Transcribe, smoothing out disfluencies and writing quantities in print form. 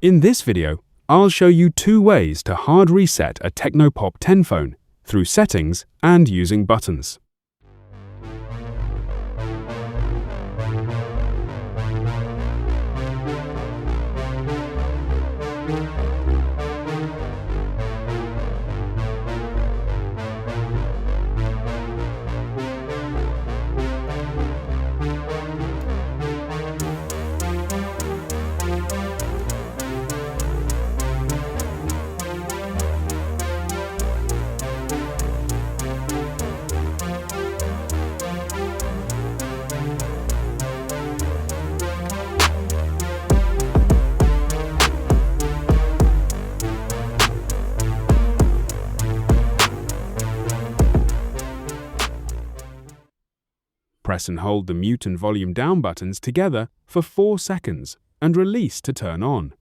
In this video, I'll show you 2 ways to hard reset a Tecno Pop X phone through settings and using buttons. Press and hold the mute and volume down buttons together for 4 seconds and release to turn on.